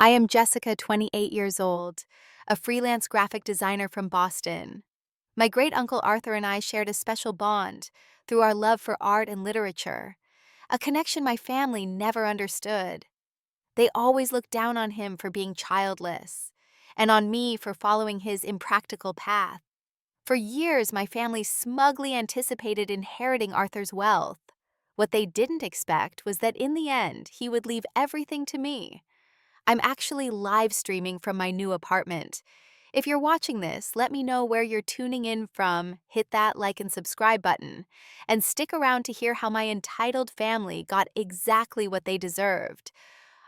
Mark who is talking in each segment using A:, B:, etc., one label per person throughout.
A: I am Jessica, 28 years old, a freelance graphic designer from Boston. My great uncle Arthur and I shared a special bond through our love for art and literature, a connection my family never understood. They always looked down on him for being childless, and on me for following his impractical path. For years, my family smugly anticipated inheriting Arthur's wealth. What they didn't expect was that in the end, he would leave everything to me. I'm actually live streaming from my new apartment. If you're watching this, let me know where you're tuning in from, hit that like and subscribe button, and stick around to hear how my entitled family got exactly what they deserved.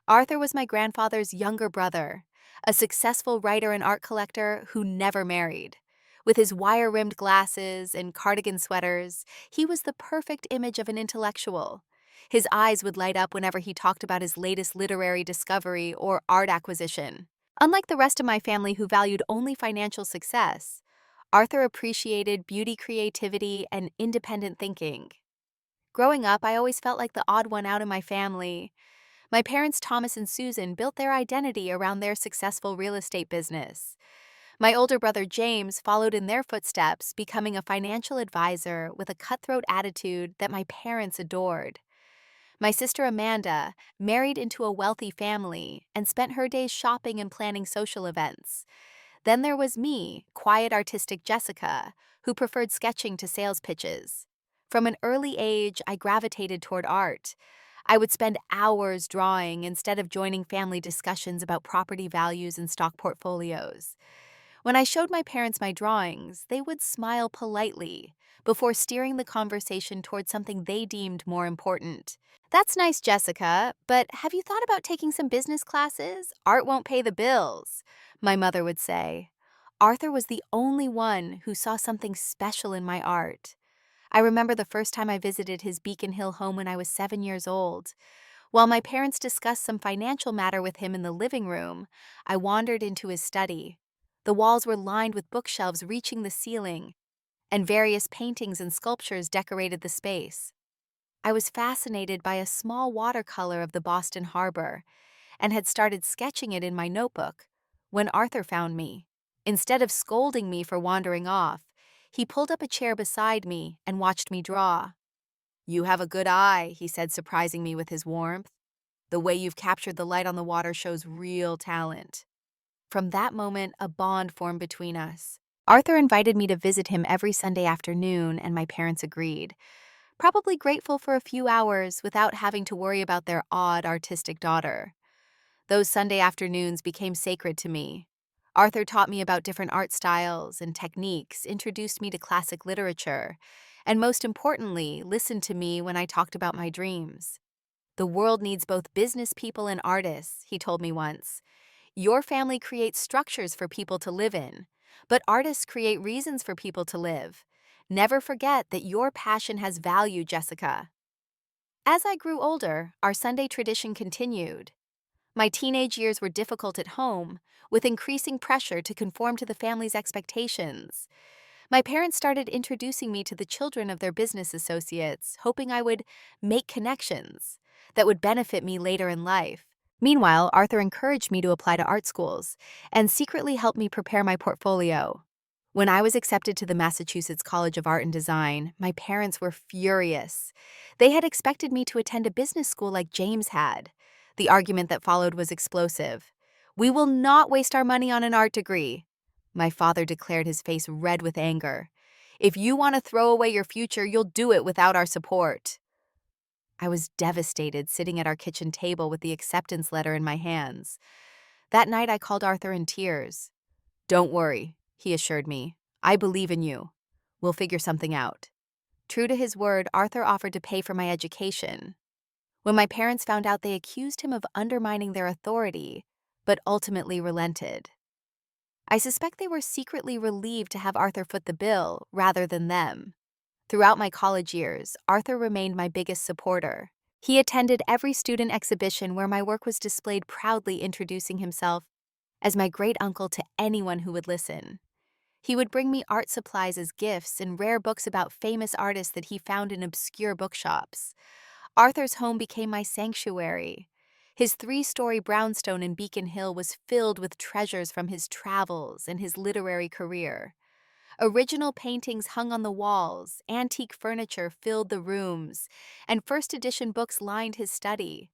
A: Arthur was my grandfather's younger brother, a successful writer and art collector who never married. With his wire-rimmed glasses and cardigan sweaters, he was the perfect image of an intellectual. His eyes would light up whenever he talked about his latest literary discovery or art acquisition. Unlike the rest of my family who valued only financial success, Arthur appreciated beauty, creativity, and independent thinking. Growing up, I always felt like the odd one out in my family. My parents, Thomas and Susan, built their identity around their successful real estate business. My older brother James followed in their footsteps, becoming a financial advisor with a cutthroat attitude that my parents adored. My sister Amanda married into a wealthy family and spent her days shopping and planning social events. Then there was me, quiet artistic Jessica, who preferred sketching to sales pitches. From an early age, I gravitated toward art. I would spend hours drawing instead of joining family discussions about property values and stock portfolios. When I showed my parents my drawings, they would smile politely before steering the conversation toward something they deemed more important. "That's nice, Jessica, but have you thought about taking some business classes? Art won't pay the bills," my mother would say. Arthur was the only one who saw something special in my art. I remember the first time I visited his Beacon Hill home when I was 7 years old. While my parents discussed some financial matter with him in the living room, I wandered into his study. The walls were lined with bookshelves reaching the ceiling, and various paintings and sculptures decorated the space. I was fascinated by a small watercolor of the Boston Harbor and had started sketching it in my notebook when Arthur found me. Instead of scolding me for wandering off, he pulled up a chair beside me and watched me draw. "You have a good eye," he said, surprising me with his warmth. "The way you've captured the light on the water shows real talent." From that moment, a bond formed between us. Arthur invited me to visit him every Sunday afternoon, and my parents agreed, probably grateful for a few hours without having to worry about their odd artistic daughter. Those Sunday afternoons became sacred to me. Arthur taught me about different art styles and techniques, introduced me to classic literature, and most importantly, listened to me when I talked about my dreams. "The world needs both business people and artists," he told me once. "Your family creates structures for people to live in, but artists create reasons for people to live. Never forget that your passion has value, Jessica." As I grew older, our Sunday tradition continued. My teenage years were difficult at home, with increasing pressure to conform to the family's expectations. My parents started introducing me to the children of their business associates, hoping I would make connections that would benefit me later in life. Meanwhile, Arthur encouraged me to apply to art schools and secretly helped me prepare my portfolio. When I was accepted to the Massachusetts College of Art and Design, my parents were furious. They had expected me to attend a business school like James had. The argument that followed was explosive. "We will not waste our money on an art degree," my father declared, his face red with anger. "If you want to throw away your future, you'll do it without our support." I was devastated, sitting at our kitchen table with the acceptance letter in my hands. That night, I called Arthur in tears. "Don't worry," he assured me. "I believe in you. We'll figure something out." True to his word, Arthur offered to pay for my education. When my parents found out, they accused him of undermining their authority, but ultimately relented. I suspect they were secretly relieved to have Arthur foot the bill rather than them. Throughout my college years, Arthur remained my biggest supporter. He attended every student exhibition where my work was displayed, proudly introducing himself as my great uncle to anyone who would listen. He would bring me art supplies as gifts and rare books about famous artists that he found in obscure bookshops. Arthur's home became my sanctuary. His three-story brownstone in Beacon Hill was filled with treasures from his travels and his literary career. Original paintings hung on the walls, antique furniture filled the rooms, and first edition books lined his study.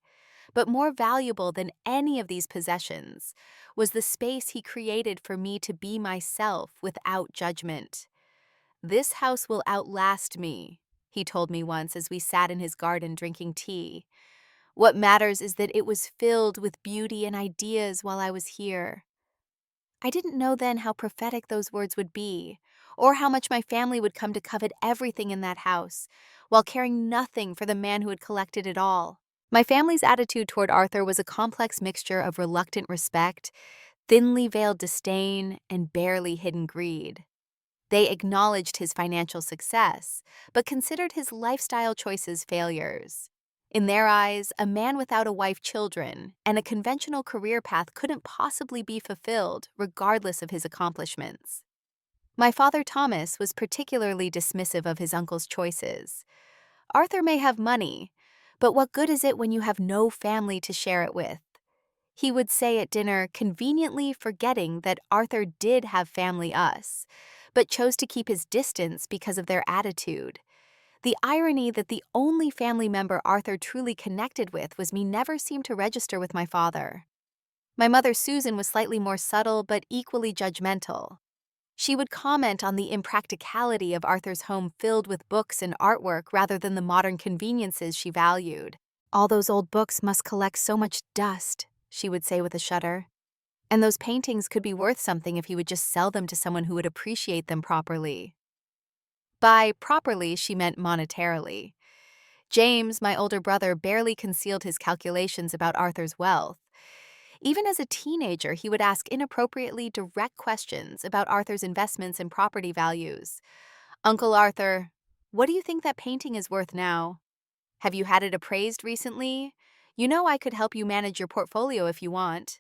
A: But more valuable than any of these possessions was the space he created for me to be myself without judgment. "This house will outlast me," he told me once as we sat in his garden drinking tea. "What matters is that it was filled with beauty and ideas while I was here." I didn't know then how prophetic those words would be, or how much my family would come to covet everything in that house, while caring nothing for the man who had collected it all. My family's attitude toward Arthur was a complex mixture of reluctant respect, thinly veiled disdain, and barely hidden greed. They acknowledged his financial success, but considered his lifestyle choices failures. In their eyes, a man without a wife, children, and a conventional career path couldn't possibly be fulfilled, regardless of his accomplishments. My father, Thomas, was particularly dismissive of his uncle's choices. "Arthur may have money, but what good is it when you have no family to share it with?" He would say at dinner, conveniently forgetting that Arthur did have family us, but chose to keep his distance because of their attitude. The irony that the only family member Arthur truly connected with was me never seemed to register with my father. My mother, Susan, was slightly more subtle but equally judgmental. She would comment on the impracticality of Arthur's home filled with books and artwork rather than the modern conveniences she valued. "All those old books must collect so much dust," she would say with a shudder. "And those paintings could be worth something if he would just sell them to someone who would appreciate them properly." By properly, she meant monetarily. James, my older brother, barely concealed his calculations about Arthur's wealth. Even as a teenager, he would ask inappropriately direct questions about Arthur's investments and property values. "Uncle Arthur, what do you think that painting is worth now? Have you had it appraised recently? You know I could help you manage your portfolio if you want."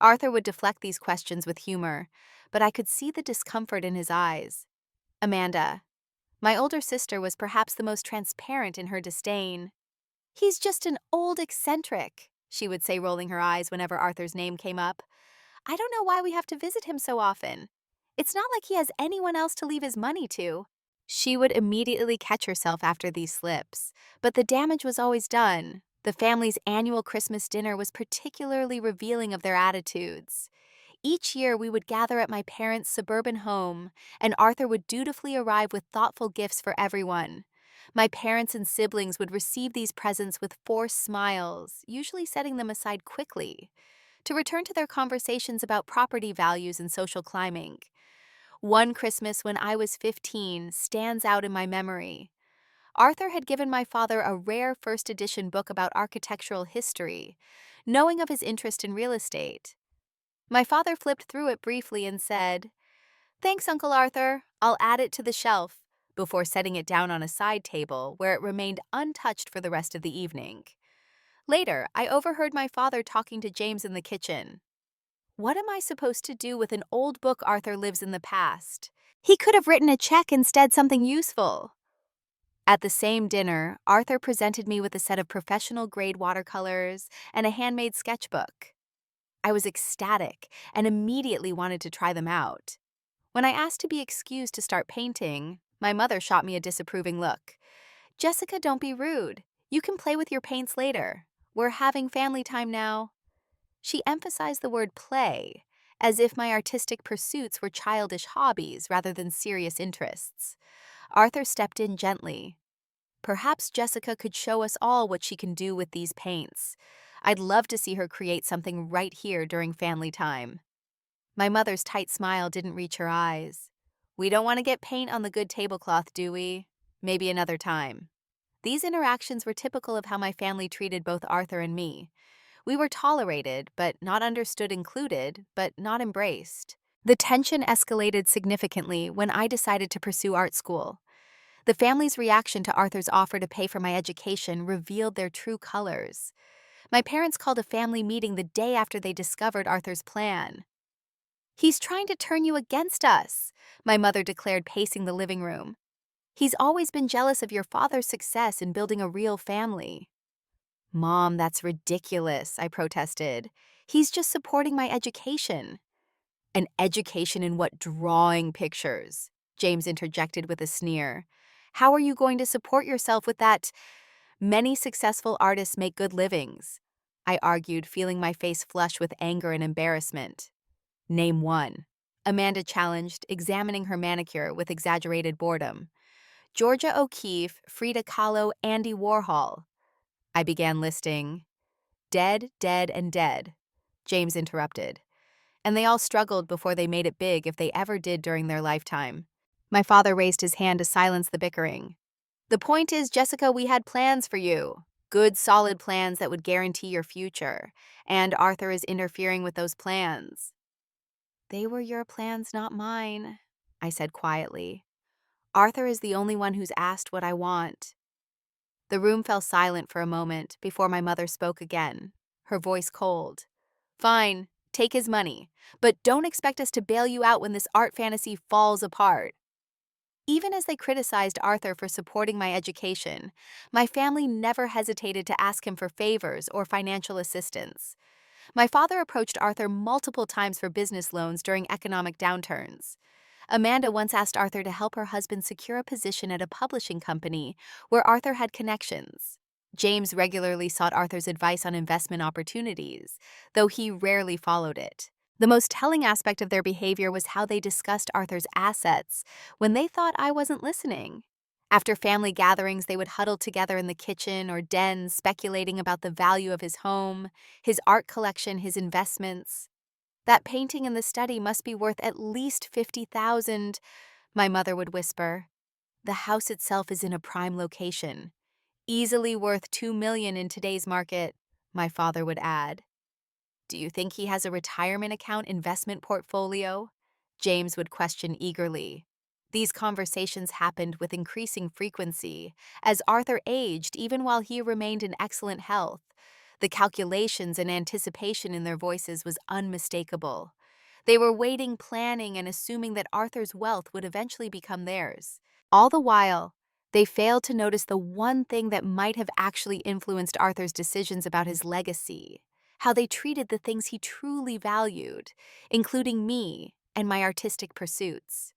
A: Arthur would deflect these questions with humor, but I could see the discomfort in his eyes. Amanda, my older sister, was perhaps the most transparent in her disdain. "He's just an old eccentric," she would say, rolling her eyes whenever Arthur's name came up. "I don't know why we have to visit him so often. It's not like he has anyone else to leave his money to." She would immediately catch herself after these slips, but the damage was always done. The family's annual Christmas dinner was particularly revealing of their attitudes. Each year, we would gather at my parents' suburban home, and Arthur would dutifully arrive with thoughtful gifts for everyone. My parents and siblings would receive these presents with forced smiles, usually setting them aside quickly, to return to their conversations about property values and social climbing. One Christmas when I was 15 stands out in my memory. Arthur had given my father a rare first edition book about architectural history, knowing of his interest in real estate. My father flipped through it briefly and said, "Thanks, Uncle Arthur, I'll add it to the shelf," before setting it down on a side table where it remained untouched for the rest of the evening. Later, I overheard my father talking to James in the kitchen. "What am I supposed to do with an old book Arthur lives in the past? He could have written a check instead, something useful." At the same dinner, Arthur presented me with a set of professional-grade watercolors and a handmade sketchbook. I was ecstatic and immediately wanted to try them out. When I asked to be excused to start painting, my mother shot me a disapproving look. "Jessica, don't be rude. You can play with your paints later. We're having family time now." She emphasized the word play, as if my artistic pursuits were childish hobbies rather than serious interests. Arthur stepped in gently. "Perhaps Jessica could show us all what she can do with these paints. I'd love to see her create something right here during family time." My mother's tight smile didn't reach her eyes. "We don't want to get paint on the good tablecloth, do we? Maybe another time." These interactions were typical of how my family treated both Arthur and me. We were tolerated, but not understood, included, but not embraced. The tension escalated significantly when I decided to pursue art school. The family's reaction to Arthur's offer to pay for my education revealed their true colors. My parents called a family meeting the day after they discovered Arthur's plan. "He's trying to turn you against us," my mother declared, pacing the living room. "He's always been jealous of your father's success in building a real family." Mom, that's ridiculous, I protested. He's just supporting my education. An education in what? Drawing pictures, James interjected with a sneer. How are you going to support yourself with that? Many successful artists make good livings, I argued, feeling my face flush with anger and embarrassment. Name one, Amanda challenged, examining her manicure with exaggerated boredom. Georgia O'Keeffe, Frida Kahlo, Andy Warhol. I began listing. Dead, dead, and dead, James interrupted. And they all struggled before they made it big, if they ever did during their lifetime. My father raised his hand to silence the bickering. The point is, Jessica, we had plans for you. Good, solid plans that would guarantee your future. And Arthur is interfering with those plans. They were your plans, not mine, I said quietly. Arthur is the only one who's asked what I want. The room fell silent for a moment before my mother spoke again, her voice cold. Fine, take his money, but don't expect us to bail you out when this art fantasy falls apart. Even as they criticized Arthur for supporting my education, my family never hesitated to ask him for favors or financial assistance. My father approached Arthur multiple times for business loans during economic downturns. Amanda once asked Arthur to help her husband secure a position at a publishing company where Arthur had connections. James regularly sought Arthur's advice on investment opportunities, though he rarely followed it. The most telling aspect of their behavior was how they discussed Arthur's assets when they thought I wasn't listening. After family gatherings, they would huddle together in the kitchen or den, speculating about the value of his home, his art collection, his investments. That painting in the study must be worth at least 50,000, my mother would whisper. The house itself is in a prime location, easily worth 2 million in today's market, my father would add. Do you think he has a retirement account investment portfolio? James would question eagerly. These conversations happened with increasing frequency as Arthur aged, even while he remained in excellent health. The calculations and anticipation in their voices was unmistakable. They were waiting, planning, and assuming that Arthur's wealth would eventually become theirs. All the while, they failed to notice the one thing that might have actually influenced Arthur's decisions about his legacy: how they treated the things he truly valued, including me and my artistic pursuits.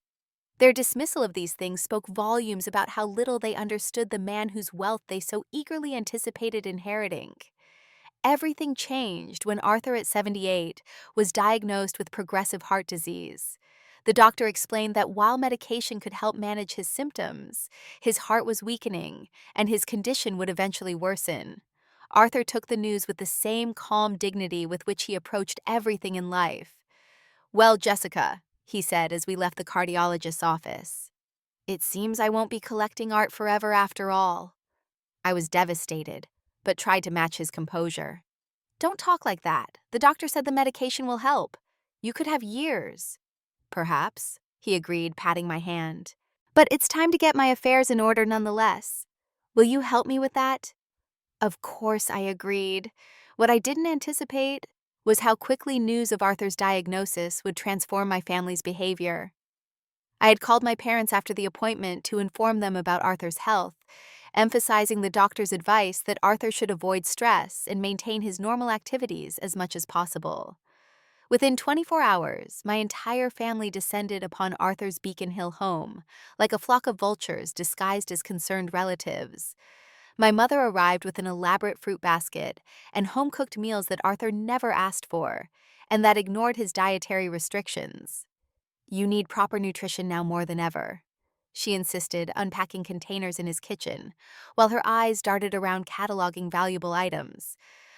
A: Their dismissal of these things spoke volumes about how little they understood the man whose wealth they so eagerly anticipated inheriting. Everything changed when Arthur, at 78, was diagnosed with progressive heart disease. The doctor explained that while medication could help manage his symptoms, his heart was weakening and his condition would eventually worsen. Arthur took the news with the same calm dignity with which he approached everything in life. Well, Jessica, he said as we left the cardiologist's office, it seems I won't be collecting art forever after all. I was devastated, but tried to match his composure. Don't talk like that. The doctor said the medication will help. You could have years. Perhaps, he agreed, patting my hand. But it's time to get my affairs in order nonetheless. Will you help me with that? Of course, I agreed. What I didn't anticipate was how quickly news of Arthur's diagnosis would transform my family's behavior. I had called my parents after the appointment to inform them about Arthur's health, emphasizing the doctor's advice that Arthur should avoid stress and maintain his normal activities as much as possible. Within 24 hours, my entire family descended upon Arthur's Beacon Hill home, like a flock of vultures disguised as concerned relatives. My mother arrived with an elaborate fruit basket and home-cooked meals that Arthur never asked for, and that ignored his dietary restrictions. You need proper nutrition now more than ever, she insisted, unpacking containers in his kitchen, while her eyes darted around cataloging valuable items.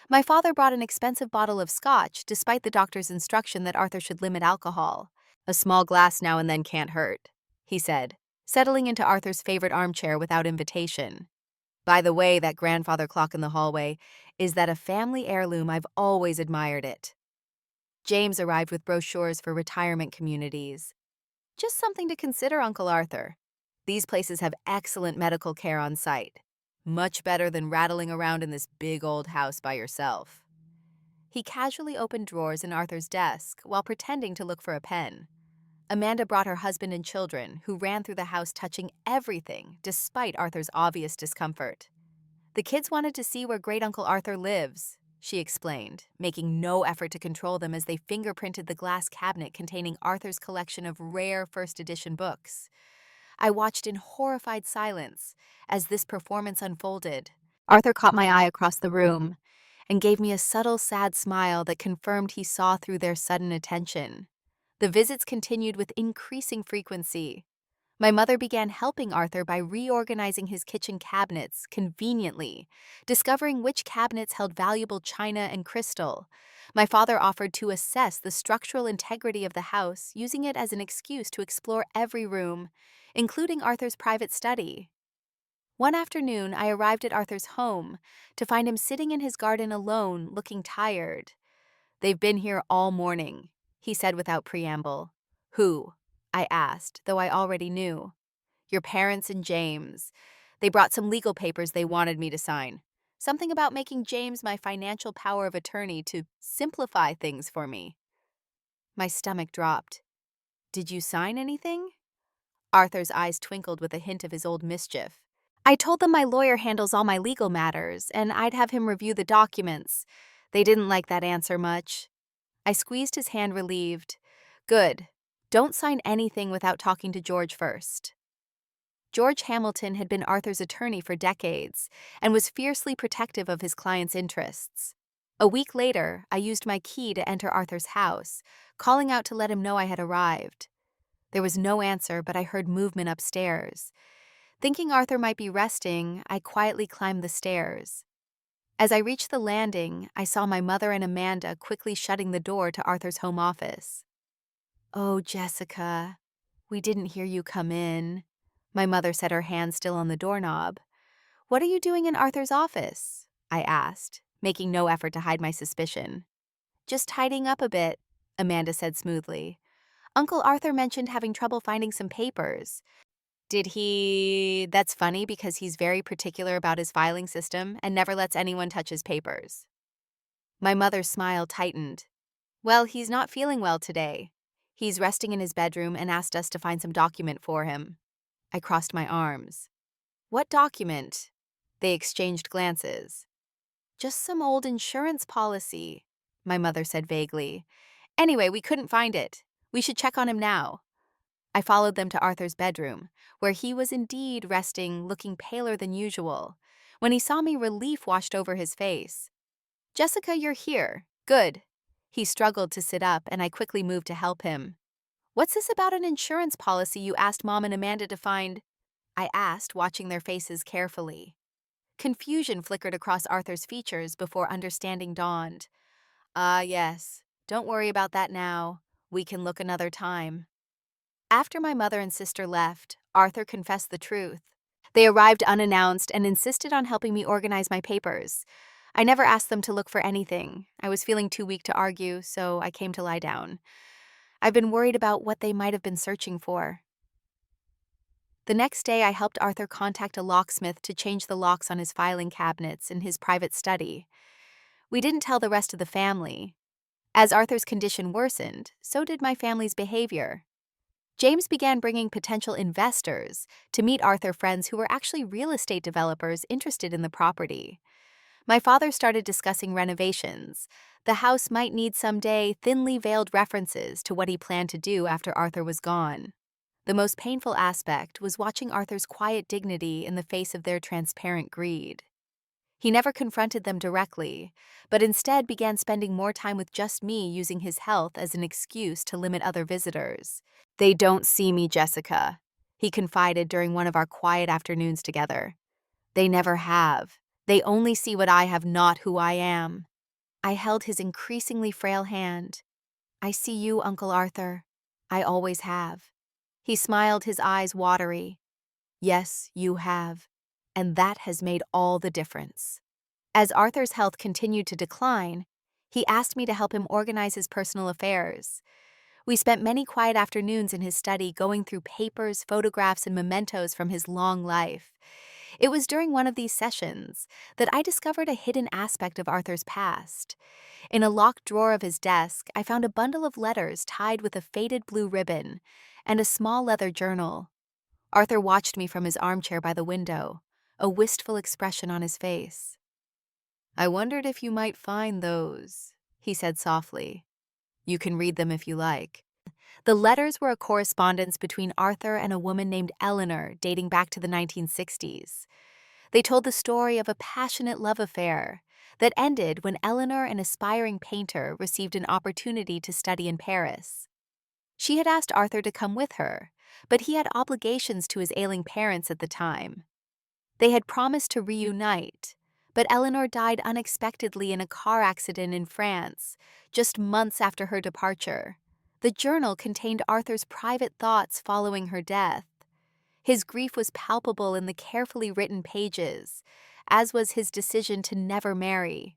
A: My father brought an expensive bottle of scotch, despite the doctor's instruction that Arthur should limit alcohol. A small glass now and then can't hurt, he said, settling into Arthur's favorite armchair without invitation. By the way, that grandfather clock in the hallway, is that a family heirloom? I've always admired it. James arrived with brochures for retirement communities. Just something to consider, Uncle Arthur. These places have excellent medical care on site. Much better than rattling around in this big old house by yourself. He casually opened drawers in Arthur's desk while pretending to look for a pen. Amanda brought her husband and children, who ran through the house touching everything despite Arthur's obvious discomfort. The kids wanted to see where Great Uncle Arthur lives, she explained, making no effort to control them as they fingerprinted the glass cabinet containing Arthur's collection of rare first edition books. I watched in horrified silence as this performance unfolded. Arthur caught my eye across the room and gave me a subtle, sad smile that confirmed he saw through their sudden attention. The visits continued with increasing frequency. My mother began helping Arthur by reorganizing his kitchen cabinets conveniently, discovering which cabinets held valuable china and crystal. My father offered to assess the structural integrity of the house, using it as an excuse to explore every room, including Arthur's private study. One afternoon, I arrived at Arthur's home to find him sitting in his garden alone, looking tired. "They've been here all morning," he said without preamble. "Who?" I asked, though I already knew. "Your parents and James. They brought some legal papers they wanted me to sign. Something about making James my financial power of attorney to simplify things for me." My stomach dropped. "Did you sign anything?" Arthur's eyes twinkled with a hint of his old mischief. "I told them my lawyer handles all my legal matters, and I'd have him review the documents. They didn't like that answer much." I squeezed his hand, relieved. "Good. Don't sign anything without talking to George first." George Hamilton had been Arthur's attorney for decades and was fiercely protective of his client's interests. A week later, I used my key to enter Arthur's house, calling out to let him know I had arrived. There was no answer, but I heard movement upstairs. Thinking Arthur might be resting, I quietly climbed the stairs. As I reached the landing, I saw my mother and Amanda quickly shutting the door to Arthur's home office. "Oh, Jessica, we didn't hear you come in," my mother said, her hand still on the doorknob. "What are you doing in Arthur's office?" I asked, making no effort to hide my suspicion. "Just tidying up a bit," Amanda said smoothly. "Uncle Arthur mentioned having trouble finding some papers. Did he? That's funny because he's very particular about his filing system and never lets anyone touch his papers." My mother's smile tightened. "Well, he's not feeling well today. He's resting in his bedroom and asked us to find some document for him." I crossed my arms. "What document?" They exchanged glances. "Just some old insurance policy," my mother said vaguely. "Anyway, we couldn't find it. We should check on him now." I followed them to Arthur's bedroom, where he was indeed resting, looking paler than usual. When he saw me, relief washed over his face. "Jessica, you're here. Good." He struggled to sit up, and I quickly moved to help him. "What's this about an insurance policy you asked Mom and Amanda to find?" I asked, watching their faces carefully. Confusion flickered across Arthur's features before understanding dawned. "Ah, yes. Don't worry about that now. We can look another time." After my mother and sister left, Arthur confessed the truth. They arrived unannounced and insisted on helping me organize my papers. I never asked them to look for anything. I was feeling too weak to argue, so I came to lie down. I've been worried about what they might have been searching for. The next day, I helped Arthur contact a locksmith to change the locks on his filing cabinets in his private study. We didn't tell the rest of the family. As Arthur's condition worsened, so did my family's behavior. James began bringing potential investors to meet Arthur friends who were actually real estate developers interested in the property. My father started discussing renovations. The house might need someday thinly veiled references to what he planned to do after Arthur was gone. The most painful aspect was watching Arthur's quiet dignity in the face of their transparent greed. He never confronted them directly, but instead began spending more time with just me, using his health as an excuse to limit other visitors. "They don't see me, Jessica," he confided during one of our quiet afternoons together. "They never have. They only see what I have, not who I am." I held his increasingly frail hand. "I see you, Uncle Arthur. I always have." He smiled, his eyes watery. "Yes, you have. And that has made all the difference." As Arthur's health continued to decline, he asked me to help him organize his personal affairs. We spent many quiet afternoons in his study going through papers, photographs, and mementos from his long life. It was during one of these sessions that I discovered a hidden aspect of Arthur's past. In a locked drawer of his desk, I found a bundle of letters tied with a faded blue ribbon and a small leather journal. Arthur watched me from his armchair by the window. a wistful expression on his face. "I wondered if you might find those," he said softly. "You can read them if you like." The letters were a correspondence between Arthur and a woman named Eleanor dating back to the 1960s. They told the story of a passionate love affair that ended when Eleanor, an aspiring painter, received an opportunity to study in Paris. She had asked Arthur to come with her, but he had obligations to his ailing parents at the time. They had promised to reunite, but Eleanor died unexpectedly in a car accident in France, just months after her departure. The journal contained Arthur's private thoughts following her death. His grief was palpable in the carefully written pages, as was his decision to never marry.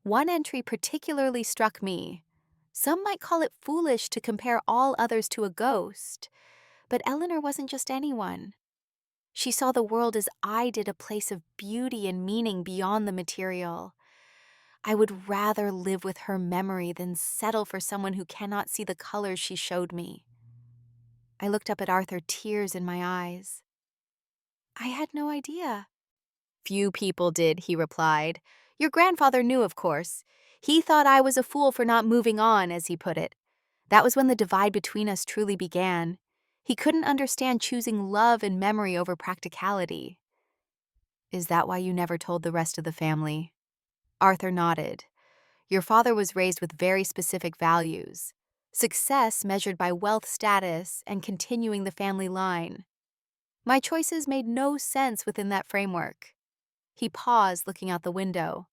A: One entry particularly struck me. Some might call it foolish to compare all others to a ghost, but Eleanor wasn't just anyone. She saw the world as I did, a place of beauty and meaning beyond the material. I would rather live with her memory than settle for someone who cannot see the colors she showed me. I looked up at Arthur, tears in my eyes. "I had no idea." "Few people did," he replied. "Your grandfather knew, of course. He thought I was a fool for not moving on, as he put it. That was when the divide between us truly began. He couldn't understand choosing love and memory over practicality." "Is that why you never told the rest of the family?" Arthur nodded. "Your father was raised with very specific values. Success measured by wealth status and continuing the family line. My choices made no sense within that framework." He paused, looking out the window.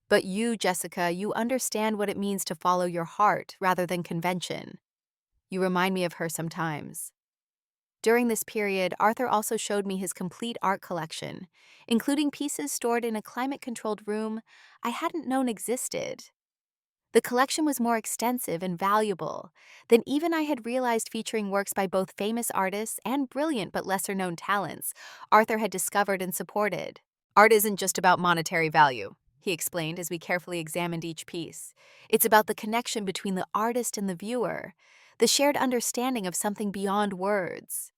A: "But you, Jessica, you understand what it means to follow your heart rather than convention. You remind me of her sometimes." During this period, Arthur also showed me his complete art collection, including pieces stored in a climate-controlled room I hadn't known existed. The collection was more extensive and valuable than even I had realized, featuring works by both famous artists and brilliant but lesser-known talents Arthur had discovered and supported. "Art isn't just about monetary value," he explained as we carefully examined each piece. "It's about the connection between the artist and the viewer, the shared understanding of something beyond words."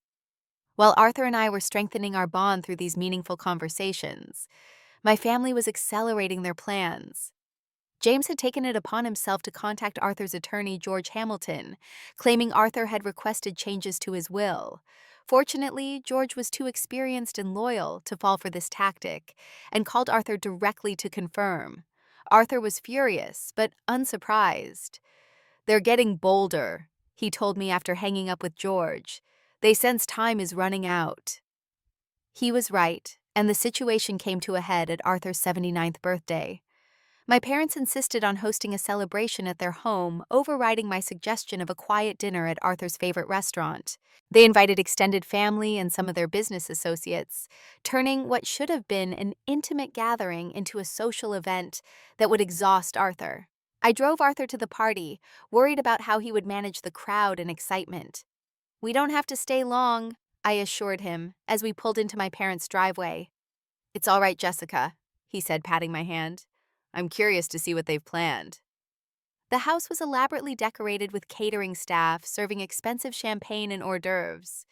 A: While Arthur and I were strengthening our bond through these meaningful conversations, my family was accelerating their plans. James had taken it upon himself to contact Arthur's attorney, George Hamilton, claiming Arthur had requested changes to his will. Fortunately, George was too experienced and loyal to fall for this tactic and called Arthur directly to confirm. Arthur was furious, but unsurprised. "They're getting bolder," he told me after hanging up with George. "They sense time is running out." He was right, and the situation came to a head at Arthur's 79th birthday. My parents insisted on hosting a celebration at their home, overriding my suggestion of a quiet dinner at Arthur's favorite restaurant. They invited extended family and some of their business associates, turning what should have been an intimate gathering into a social event that would exhaust Arthur. I drove Arthur to the party, worried about how he would manage the crowd and excitement. "We don't have to stay long," I assured him as we pulled into my parents' driveway. "It's all right, Jessica," he said, patting my hand. "I'm curious to see what they've planned." The house was elaborately decorated with catering staff serving expensive champagne and hors d'oeuvres.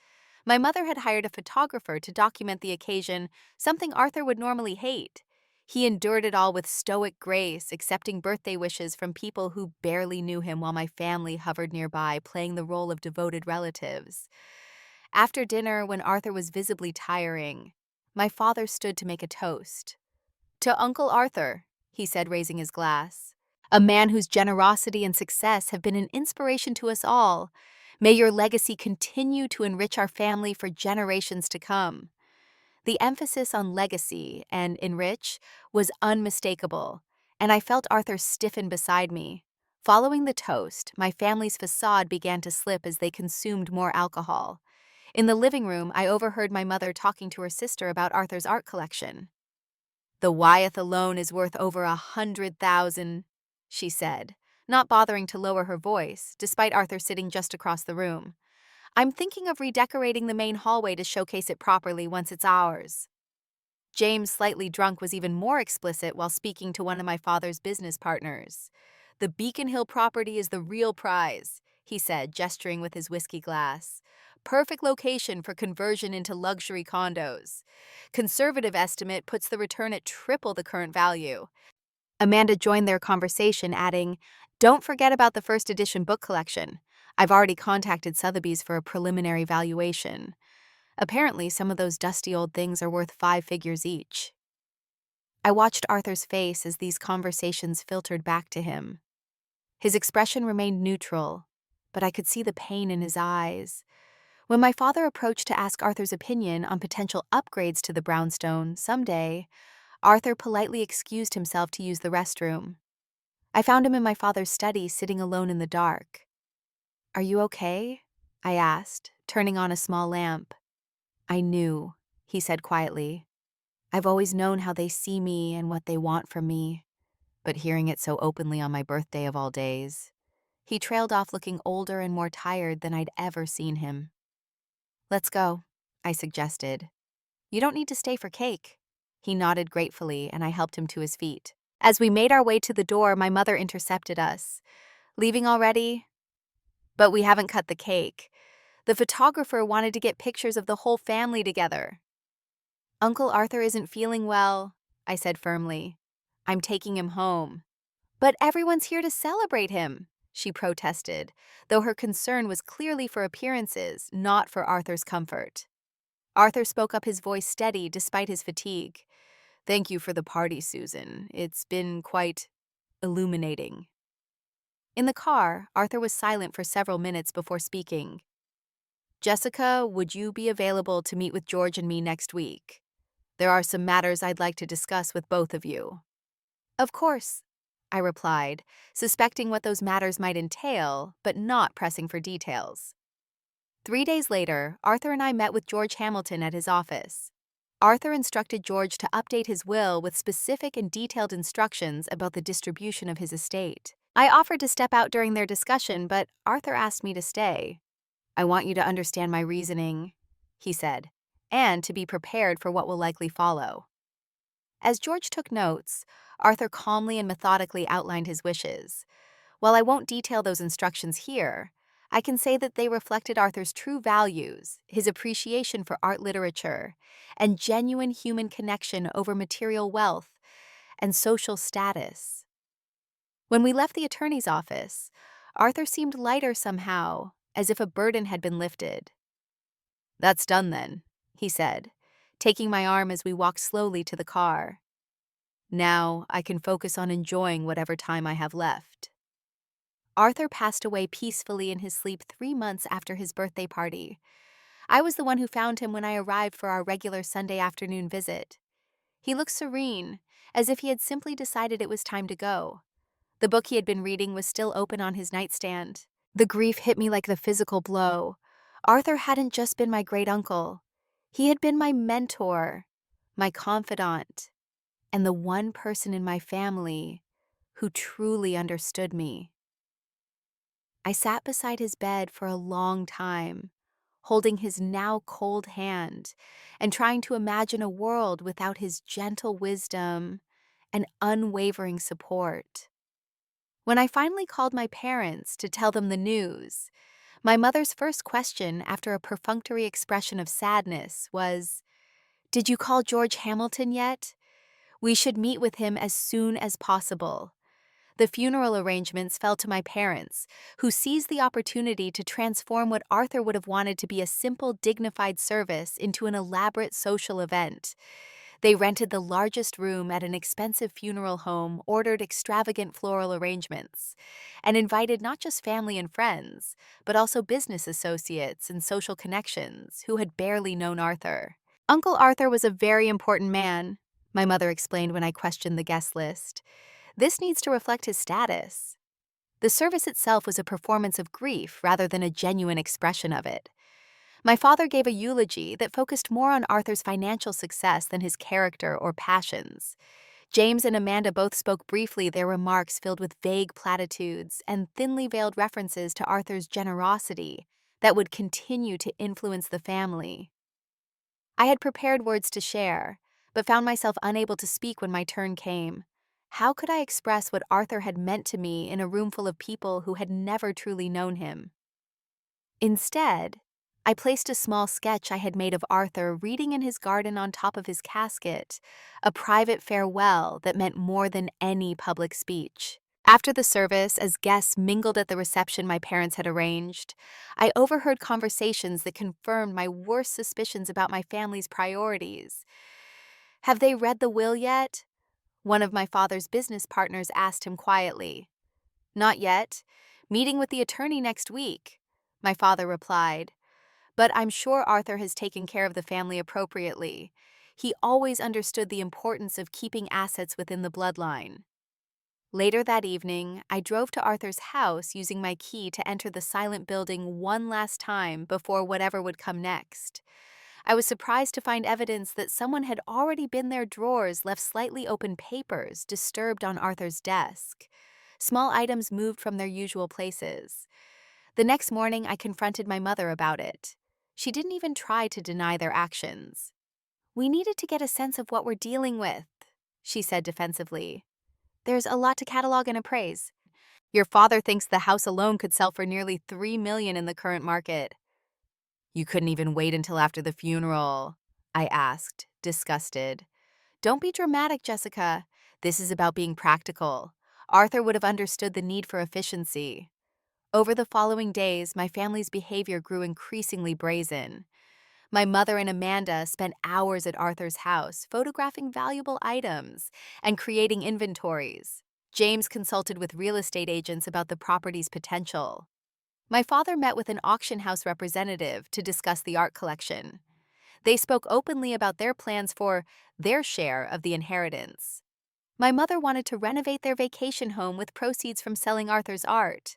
A: My mother had hired a photographer to document the occasion, something Arthur would normally hate. He endured it all with stoic grace, accepting birthday wishes from people who barely knew him while my family hovered nearby, playing the role of devoted relatives. After dinner, when Arthur was visibly tiring, my father stood to make a toast. "To Uncle Arthur," he said, raising his glass. "A man whose generosity and success have been an inspiration to us all. May your legacy continue to enrich our family for generations to come." The emphasis on legacy and enrich was unmistakable, and I felt Arthur stiffen beside me. Following the toast, my family's facade began to slip as they consumed more alcohol. In the living room, I overheard my mother talking to her sister about Arthur's art collection. "The Wyeth alone is worth over 100,000, she said, not bothering to lower her voice, despite Arthur sitting just across the room. "I'm thinking of redecorating the main hallway to showcase it properly once it's ours." James, slightly drunk, was even more explicit while speaking to one of my father's business partners. "The Beacon Hill property is the real prize," he said, gesturing with his whiskey glass. Perfect location for conversion into luxury condos. Conservative estimate puts the return at triple the current value. Amanda joined their conversation, adding, "Don't forget about the first edition book collection. I've already contacted Sotheby's for a preliminary valuation. Apparently, some of those dusty old things are worth 5 figures each." I watched Arthur's face as these conversations filtered back to him. His expression remained neutral, but I could see the pain in his eyes. When my father approached to ask Arthur's opinion on potential upgrades to the brownstone someday, Arthur politely excused himself to use the restroom. I found him in my father's study, sitting alone in the dark. "Are you okay?" I asked, turning on a small lamp. "I knew," he said quietly. "I've always known how they see me and what they want from me, but hearing it so openly on my birthday of all days." He trailed off, looking older and more tired than I'd ever seen him. "Let's go," I suggested. "You don't need to stay for cake." He nodded gratefully, and I helped him to his feet. As we made our way to the door, my mother intercepted us. "Leaving already?" "But we haven't cut the cake. The photographer wanted to get pictures of the whole family together." "Uncle Arthur isn't feeling well," I said firmly. "I'm taking him home." "But everyone's here to celebrate him," she protested, though her concern was clearly for appearances, not for Arthur's comfort. Arthur spoke up, his voice steady despite his fatigue. "Thank you for the party, Susan. It's been quite illuminating." In the car, Arthur was silent for several minutes before speaking. "Jessica, would you be available to meet with George and me next week? There are some matters I'd like to discuss with both of you." "Of course," I replied, suspecting what those matters might entail, but not pressing for details. 3 days later, Arthur and I met with George Hamilton at his office. Arthur instructed George to update his will with specific and detailed instructions about the distribution of his estate. I offered to step out during their discussion, but Arthur asked me to stay. "I want you to understand my reasoning," he said, "and to be prepared for what will likely follow." As George took notes, Arthur calmly and methodically outlined his wishes. While I won't detail those instructions here, I can say that they reflected Arthur's true values, his appreciation for art literature, and genuine human connection over material wealth and social status. When we left the attorney's office, Arthur seemed lighter somehow, as if a burden had been lifted. "That's done then," he said, taking my arm as we walked slowly to the car. "Now I can focus on enjoying whatever time I have left." Arthur passed away peacefully in his sleep 3 months after his birthday party. I was the one who found him when I arrived for our regular Sunday afternoon visit. He looked serene, as if he had simply decided it was time to go. The book he had been reading was still open on his nightstand. The grief hit me like the physical blow. Arthur hadn't just been my great uncle. He had been my mentor, my confidant, and the one person in my family who truly understood me. I sat beside his bed for a long time, holding his now cold hand and trying to imagine a world without his gentle wisdom and unwavering support. When I finally called my parents to tell them the news, my mother's first question, after a perfunctory expression of sadness, was, "Did you call George Hamilton yet? We should meet with him as soon as possible." The funeral arrangements fell to my parents, who seized the opportunity to transform what Arthur would have wanted to be a simple, dignified service into an elaborate social event. They rented the largest room at an expensive funeral home, ordered extravagant floral arrangements, and invited not just family and friends, but also business associates and social connections who had barely known Arthur. "Uncle Arthur was a very important man," my mother explained when I questioned the guest list. "This needs to reflect his status." The service itself was a performance of grief rather than a genuine expression of it. My father gave a eulogy that focused more on Arthur's financial success than his character or passions. James and Amanda both spoke briefly, their remarks filled with vague platitudes and thinly veiled references to Arthur's generosity that would continue to influence the family. I had prepared words to share, but found myself unable to speak when my turn came. How could I express what Arthur had meant to me in a room full of people who had never truly known him? Instead, I placed a small sketch I had made of Arthur reading in his garden on top of his casket, a private farewell that meant more than any public speech. After the service, as guests mingled at the reception my parents had arranged, I overheard conversations that confirmed my worst suspicions about my family's priorities. "Have they read the will yet?" one of my father's business partners asked him quietly. "Not yet. Meeting with the attorney next week," my father replied. "But I'm sure Arthur has taken care of the family appropriately. He always understood the importance of keeping assets within the bloodline." Later that evening, I drove to Arthur's house using my key to enter the silent building one last time before whatever would come next. I was surprised to find evidence that someone had already been there. Drawers left slightly open papers disturbed on Arthur's desk. Small items moved from their usual places. The next morning, I confronted my mother about it. She didn't even try to deny their actions. "We needed to get a sense of what we're dealing with," she said defensively. "There's a lot to catalog and appraise. Your father thinks the house alone could sell for nearly $3 million in the current market." "You couldn't even wait until after the funeral?" I asked, disgusted. "Don't be dramatic, Jessica. This is about being practical. Arthur would have understood the need for efficiency." Over the following days, my family's behavior grew increasingly brazen. My mother and Amanda spent hours at Arthur's house, photographing valuable items and creating inventories. James consulted with real estate agents about the property's potential. My father met with an auction house representative to discuss the art collection. They spoke openly about their plans for their share of the inheritance. My mother wanted to renovate their vacation home with proceeds from selling Arthur's art.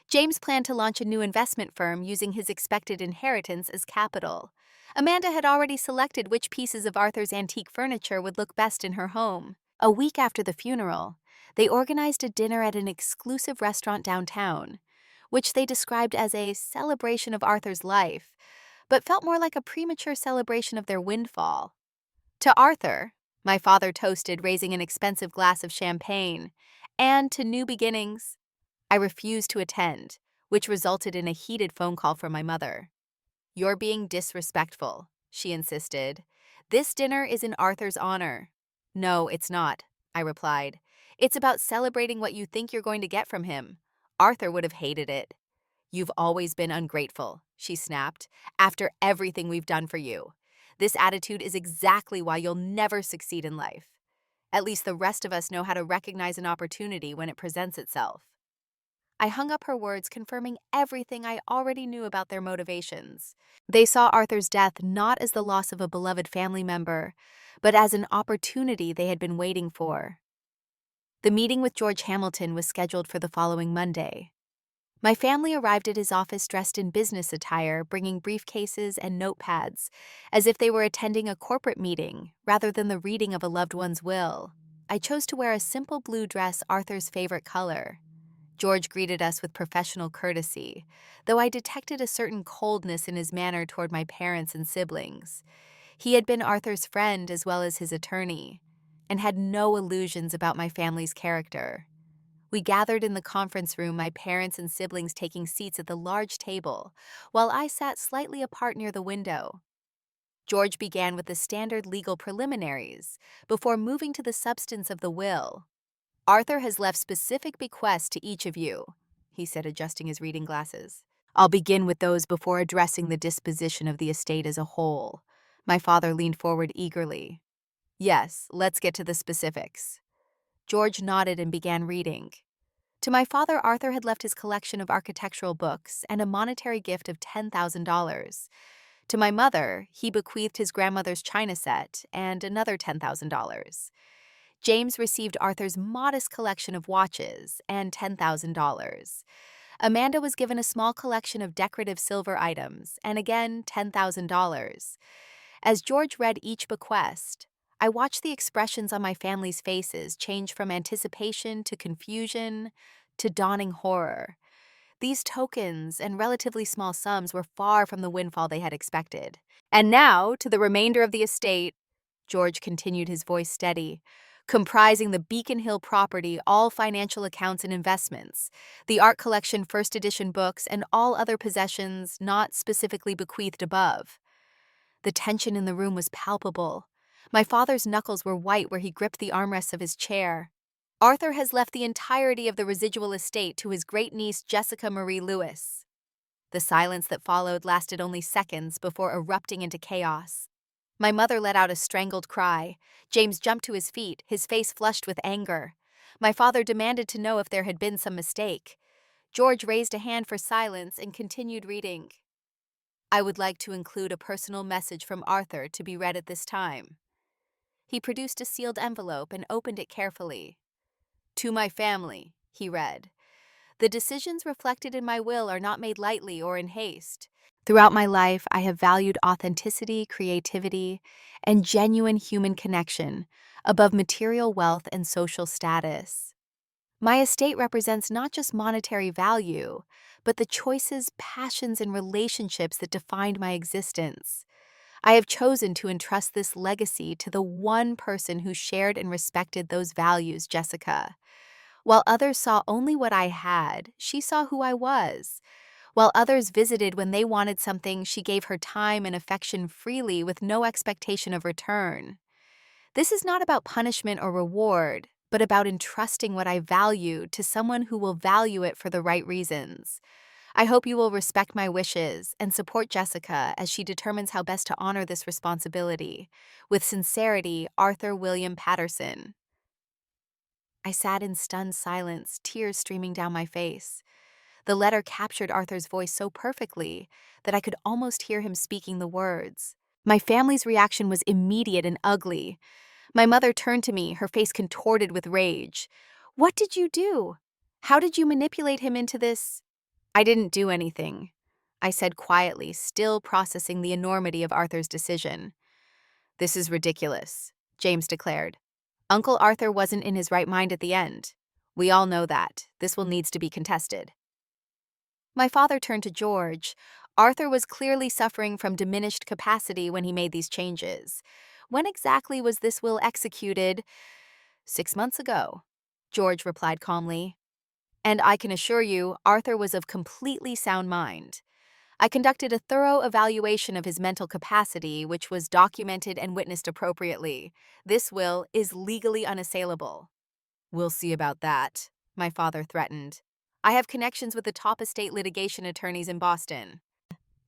A: James planned to launch a new investment firm using his expected inheritance as capital. Amanda had already selected which pieces of Arthur's antique furniture would look best in her home. A week after the funeral, they organized a dinner at an exclusive restaurant downtown, which they described as a celebration of Arthur's life, but felt more like a premature celebration of their windfall. To Arthur, my father toasted, raising an expensive glass of champagne, and to new beginnings. I refused to attend, which resulted in a heated phone call from my mother. "You're being disrespectful," she insisted. "This dinner is in Arthur's honor." "No, it's not," I replied. "It's about celebrating what you think you're going to get from him. Arthur would have hated it." "You've always been ungrateful," she snapped, "after everything we've done for you. This attitude is exactly why you'll never succeed in life. At least the rest of us know how to recognize an opportunity when it presents itself." I hung up her words, confirming everything I already knew about their motivations. They saw Arthur's death not as the loss of a beloved family member, but as an opportunity they had been waiting for. The meeting with George Hamilton was scheduled for the following Monday. My family arrived at his office dressed in business attire, bringing briefcases and notepads, as if they were attending a corporate meeting rather than the reading of a loved one's will. I chose to wear a simple blue dress, Arthur's favorite color. George greeted us with professional courtesy, though I detected a certain coldness in his manner toward my parents and siblings. He had been Arthur's friend as well as his attorney, and had no illusions about my family's character. We gathered in the conference room, my parents and siblings taking seats at the large table, while I sat slightly apart near the window. George began with the standard legal preliminaries, before moving to the substance of the will. "Arthur has left specific bequests to each of you," he said, adjusting his reading glasses. "I'll begin with those before addressing the disposition of the estate as a whole." My father leaned forward eagerly. "Yes, let's get to the specifics." George nodded and began reading. To my father, Arthur had left his collection of architectural books and a monetary gift of $10,000. To my mother, he bequeathed his grandmother's china set and another $10,000. James received Arthur's modest collection of watches and $10,000. Amanda was given a small collection of decorative silver items and again $10,000. As George read each bequest, I watched the expressions on my family's faces change from anticipation to confusion to dawning horror. These tokens and relatively small sums were far from the windfall they had expected. "And now, to the remainder of the estate," George continued, his voice steady. comprising the Beacon Hill property, all financial accounts and investments, the art collection, first edition books, and all other possessions not specifically bequeathed above. The tension in the room was palpable. My father's knuckles were white where he gripped the armrests of his chair. Arthur has left the entirety of the residual estate to his great-niece Jessica Marie Lewis. The silence that followed lasted only seconds before erupting into chaos. My mother let out a strangled cry. James jumped to his feet, his face flushed with anger. My father demanded to know if there had been some mistake. George raised a hand for silence and continued reading. I would like to include a personal message from Arthur to be read at this time. He produced a sealed envelope and opened it carefully. To my family, he read. The decisions reflected in my will are not made lightly or in haste. Throughout my life, I have valued authenticity, creativity, and genuine human connection above material wealth and social status. My estate represents not just monetary value, but the choices, passions, and relationships that defined my existence. I have chosen to entrust this legacy to the one person who shared and respected those values, Jessica. While others saw only what I had, she saw who I was. While others visited when they wanted something, she gave her time and affection freely with no expectation of return. This is not about punishment or reward, but about entrusting what I value to someone who will value it for the right reasons. I hope you will respect my wishes and support Jessica as she determines how best to honor this responsibility. With sincerity, Arthur William Patterson. I sat in stunned silence, tears streaming down my face. The letter captured Arthur's voice so perfectly that I could almost hear him speaking the words. My family's reaction was immediate and ugly. My mother turned to me, her face contorted with rage. What did you do? How did you manipulate him into this? I didn't do anything, I said quietly, still processing the enormity of Arthur's decision. This is ridiculous, James declared. Uncle Arthur wasn't in his right mind at the end. We all know that. This will needs to be contested. My father turned to George. Arthur was clearly suffering from diminished capacity when he made these changes. When exactly was this will executed? 6 months ago, George replied calmly. And I can assure you, Arthur was of completely sound mind. I conducted a thorough evaluation of his mental capacity, which was documented and witnessed appropriately. This will is legally unassailable. We'll see about that, my father threatened. I have connections with the top estate litigation attorneys in Boston.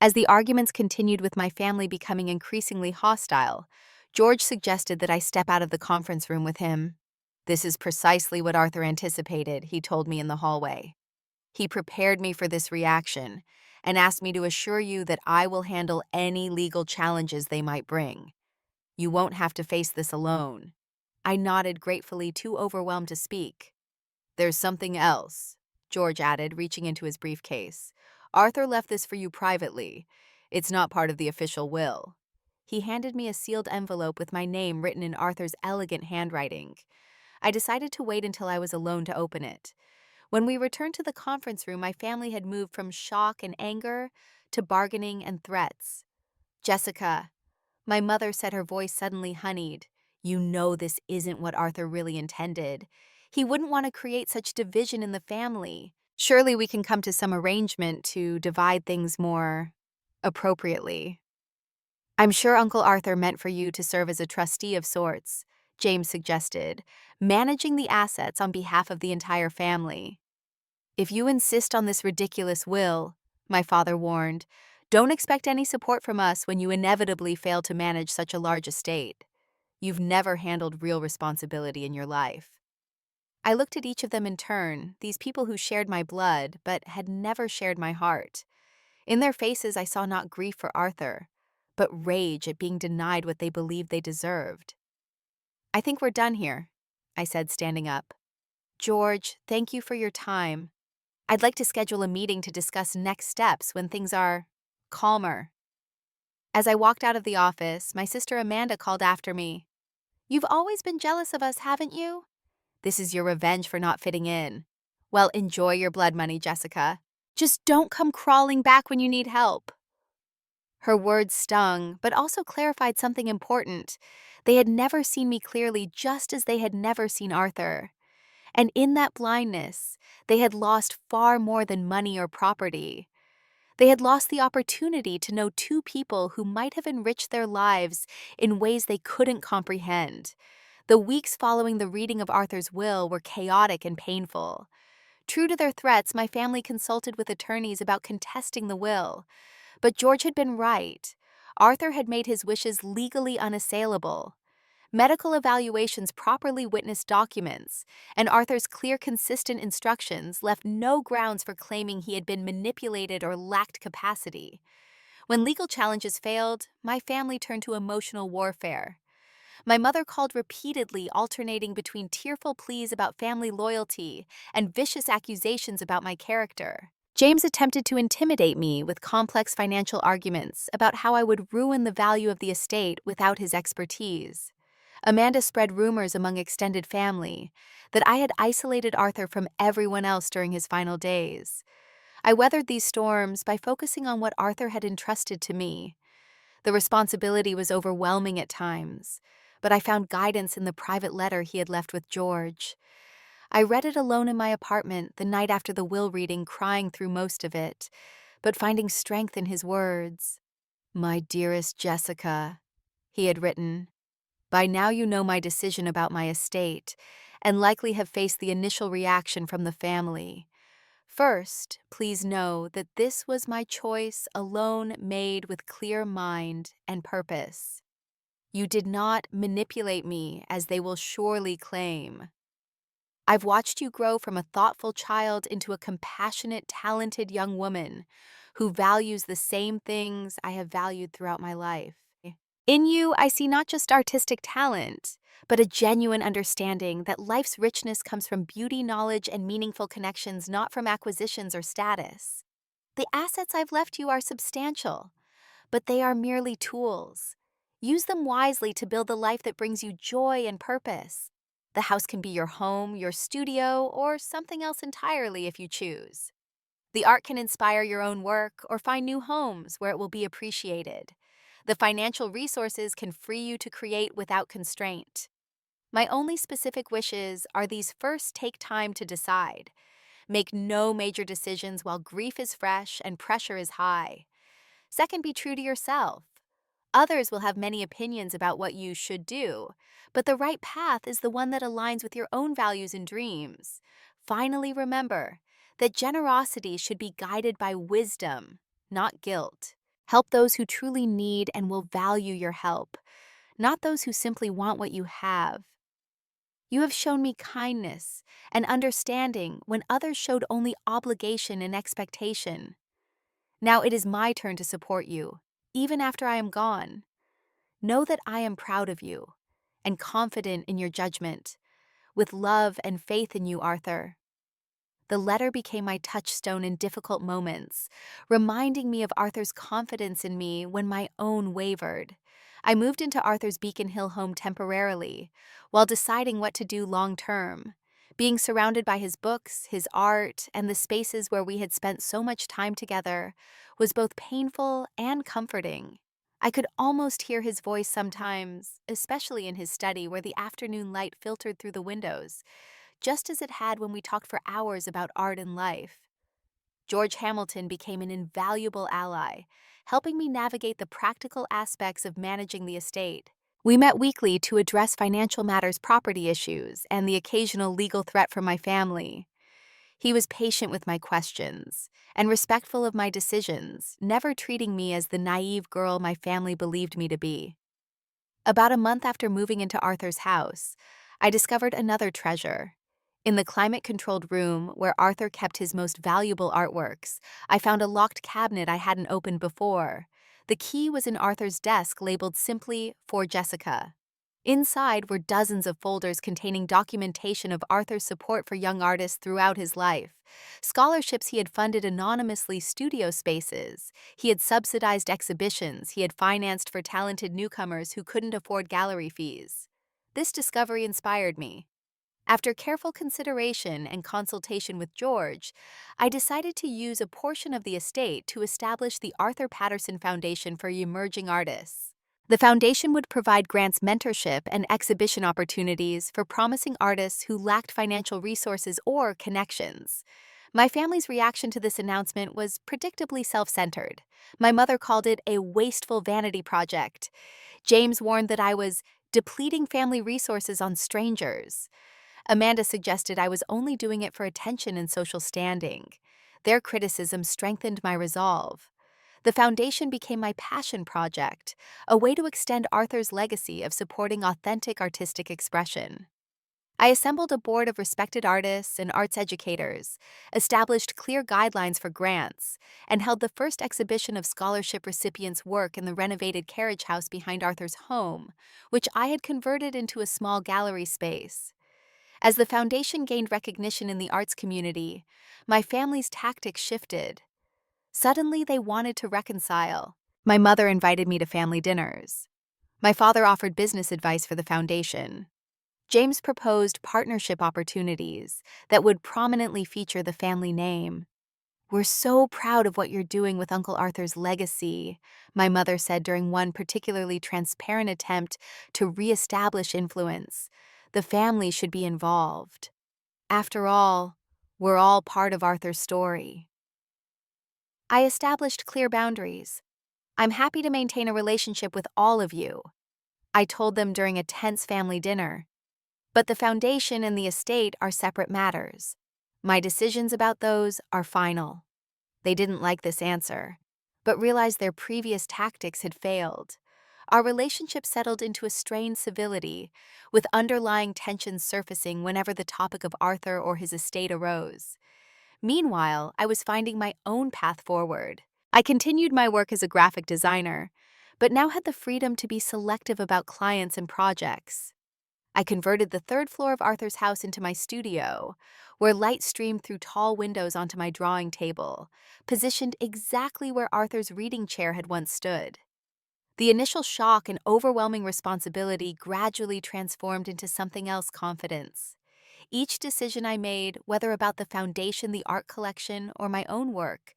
A: As the arguments continued with my family becoming increasingly hostile, George suggested that I step out of the conference room with him. This is precisely what Arthur anticipated, he told me in the hallway. He prepared me for this reaction and asked me to assure you that I will handle any legal challenges they might bring. You won't have to face this alone. I nodded gratefully, too overwhelmed to speak. There's something else, George added, reaching into his briefcase. Arthur left this for you privately. It's not part of the official will. He handed me a sealed envelope with my name written in Arthur's elegant handwriting. I decided to wait until I was alone to open it. When we returned to the conference room, my family had moved from shock and anger to bargaining and threats. Jessica, my mother said, her voice suddenly honeyed. You know this isn't what Arthur really intended. He wouldn't want to create such division in the family. Surely we can come to some arrangement to divide things more appropriately. I'm sure Uncle Arthur meant for you to serve as a trustee of sorts, James suggested, managing the assets on behalf of the entire family. If you insist on this ridiculous will, my father warned, don't expect any support from us when you inevitably fail to manage such a large estate. You've never handled real responsibility in your life. I looked at each of them in turn, these people who shared my blood but had never shared my heart. In their faces I saw not grief for Arthur, but rage at being denied what they believed they deserved. I think we're done here, I said, standing up. George, thank you for your time. I'd like to schedule a meeting to discuss next steps when things are calmer. As I walked out of the office, my sister Amanda called after me. You've always been jealous of us, haven't you? This is your revenge for not fitting in. Well, enjoy your blood money, Jessica. Just don't come crawling back when you need help. Her words stung, but also clarified something important. They had never seen me clearly, just as they had never seen Arthur. And in that blindness, they had lost far more than money or property. They had lost the opportunity to know two people who might have enriched their lives in ways they couldn't comprehend. The weeks following the reading of Arthur's will were chaotic and painful. True to their threats, my family consulted with attorneys about contesting the will. But George had been right. Arthur had made his wishes legally unassailable. Medical evaluations properly witnessed documents, and Arthur's clear, consistent instructions left no grounds for claiming he had been manipulated or lacked capacity. When legal challenges failed, my family turned to emotional warfare. My mother called repeatedly, alternating between tearful pleas about family loyalty and vicious accusations about my character. James attempted to intimidate me with complex financial arguments about how I would ruin the value of the estate without his expertise. Amanda spread rumors among extended family that I had isolated Arthur from everyone else during his final days. I weathered these storms by focusing on what Arthur had entrusted to me. The responsibility was overwhelming at times, but I found guidance in the private letter he had left with George. I read it alone in my apartment the night after the will reading, crying through most of it, but finding strength in his words. "My dearest Jessica," he had written, "by now you know my decision about my estate, and likely have faced the initial reaction from the family. First, please know that this was my choice alone, made with clear mind and purpose. You did not manipulate me, as they will surely claim. I've watched you grow from a thoughtful child into a compassionate, talented young woman who values the same things I have valued throughout my life. In you, I see not just artistic talent, but a genuine understanding that life's richness comes from beauty, knowledge, and meaningful connections, not from acquisitions or status. The assets I've left you are substantial, but they are merely tools. Use them wisely to build the life that brings you joy and purpose. The house can be your home, your studio, or something else entirely if you choose. The art can inspire your own work or find new homes where it will be appreciated. The financial resources can free you to create without constraint. My only specific wishes are these: first, take time to decide. Make no major decisions while grief is fresh and pressure is high. Second, be true to yourself. Others will have many opinions about what you should do, but the right path is the one that aligns with your own values and dreams. Finally, remember that generosity should be guided by wisdom, not guilt. Help those who truly need and will value your help, not those who simply want what you have. You have shown me kindness and understanding when others showed only obligation and expectation. Now it is my turn to support you, even after I am gone. Know that I am proud of you and confident in your judgment. With love and faith in you, Arthur. The letter became my touchstone in difficult moments, reminding me of Arthur's confidence in me when my own wavered. I moved into Arthur's Beacon Hill home temporarily, while deciding what to do long term. Being surrounded by his books, his art, and the spaces where we had spent so much time together was both painful and comforting. I could almost hear his voice sometimes, especially in his study where the afternoon light filtered through the windows, just as it had when we talked for hours about art and life. George Hamilton became an invaluable ally, helping me navigate the practical aspects of managing the estate. We met weekly to address financial matters, property issues, and the occasional legal threat from my family. He was patient with my questions and respectful of my decisions, never treating me as the naive girl my family believed me to be. About a month after moving into Arthur's house, I discovered another treasure. In the climate-controlled room where Arthur kept his most valuable artworks, I found a locked cabinet I hadn't opened before. The key was in Arthur's desk, labeled simply, "For Jessica." Inside were dozens of folders containing documentation of Arthur's support for young artists throughout his life. Scholarships he had funded anonymously, studio spaces he had subsidized, exhibitions he had financed for talented newcomers who couldn't afford gallery fees. This discovery inspired me. After careful consideration and consultation with George, I decided to use a portion of the estate to establish the Arthur Patterson Foundation for Emerging Artists. The foundation would provide grants, mentorship, and exhibition opportunities for promising artists who lacked financial resources or connections. My family's reaction to this announcement was predictably self-centered. My mother called it a wasteful vanity project. James warned that I was depleting family resources on strangers. Amanda suggested I was only doing it for attention and social standing. Their criticism strengthened my resolve. The foundation became my passion project, a way to extend Arthur's legacy of supporting authentic artistic expression. I assembled a board of respected artists and arts educators, established clear guidelines for grants, and held the first exhibition of scholarship recipients' work in the renovated carriage house behind Arthur's home, which I had converted into a small gallery space. As the foundation gained recognition in the arts community, my family's tactics shifted. Suddenly, they wanted to reconcile. My mother invited me to family dinners. My father offered business advice for the foundation. James proposed partnership opportunities that would prominently feature the family name. "We're so proud of what you're doing with Uncle Arthur's legacy," my mother said during one particularly transparent attempt to reestablish influence. "The family should be involved. After all, we're all part of Arthur's story." I established clear boundaries. "I'm happy to maintain a relationship with all of you," I told them during a tense family dinner. "But the foundation and the estate are separate matters. My decisions about those are final." They didn't like this answer, but realized their previous tactics had failed. Our relationship settled into a strained civility, with underlying tensions surfacing whenever the topic of Arthur or his estate arose. Meanwhile, I was finding my own path forward. I continued my work as a graphic designer, but now had the freedom to be selective about clients and projects. I converted the third floor of Arthur's house into my studio, where light streamed through tall windows onto my drawing table, positioned exactly where Arthur's reading chair had once stood. The initial shock and overwhelming responsibility gradually transformed into something else: confidence. Each decision I made, whether about the foundation, the art collection, or my own work,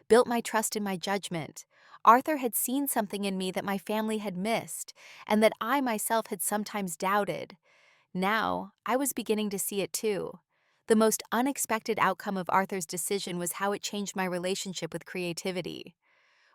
A: built my trust in my judgment. Arthur had seen something in me that my family had missed, and that I myself had sometimes doubted. Now, I was beginning to see it too. The most unexpected outcome of Arthur's decision was how it changed my relationship with creativity.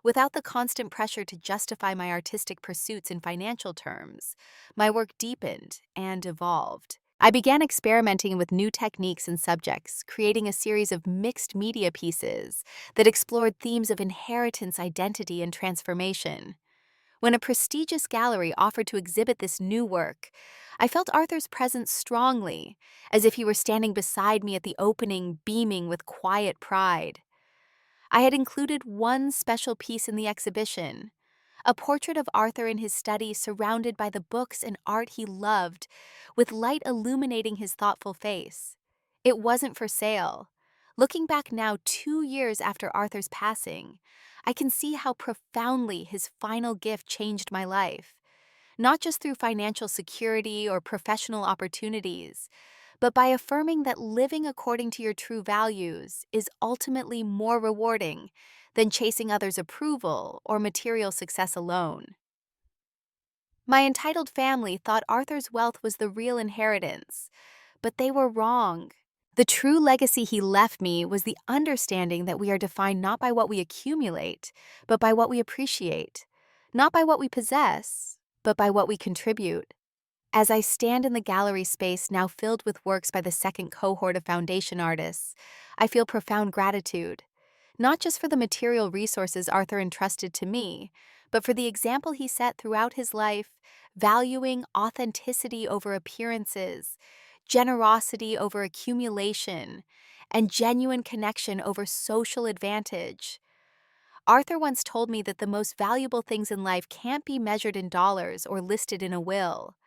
A: Without the constant pressure to justify my artistic pursuits in financial terms, my work deepened and evolved. I began experimenting with new techniques and subjects, creating a series of mixed media pieces that explored themes of inheritance, identity, and transformation. When a prestigious gallery offered to exhibit this new work, I felt Arthur's presence strongly, as if he were standing beside me at the opening, beaming with quiet pride. I had included one special piece in the exhibition: a portrait of Arthur in his study surrounded by the books and art he loved, with light illuminating his thoughtful face. It wasn't for sale. Looking back now, 2 years after Arthur's passing, I can see how profoundly his final gift changed my life, not just through financial security or professional opportunities, but by affirming that living according to your true values is ultimately more rewarding than chasing others' approval or material success alone. My entitled family thought Arthur's wealth was the real inheritance, but they were wrong. The true legacy he left me was the understanding that we are defined not by what we accumulate, but by what we appreciate, not by what we possess, but by what we contribute. As I stand in the gallery space now filled with works by the second cohort of foundation artists, I feel profound gratitude, not just for the material resources Arthur entrusted to me, but for the example he set throughout his life, valuing authenticity over appearances, generosity over accumulation, and genuine connection over social advantage. Arthur once told me that the most valuable things in life can't be measured in dollars or listed in a will.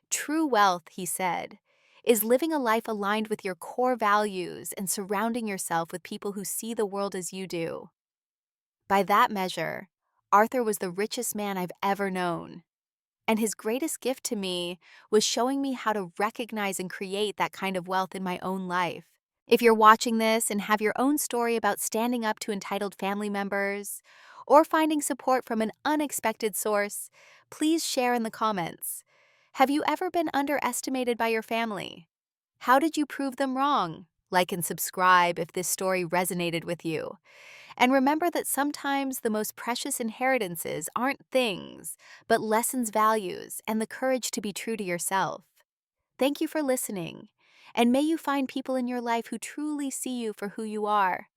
A: True wealth, he said, is living a life aligned with your core values and surrounding yourself with people who see the world as you do. By that measure, Arthur was the richest man I've ever known. And his greatest gift to me was showing me how to recognize and create that kind of wealth in my own life. If you're watching this and have your own story about standing up to entitled family members or finding support from an unexpected source, please share in the comments. Have you ever been underestimated by your family? How did you prove them wrong? Like and subscribe if this story resonated with you. And remember that sometimes the most precious inheritances aren't things, but lessons, values, and the courage to be true to yourself. Thank you for listening, and may you find people in your life who truly see you for who you are.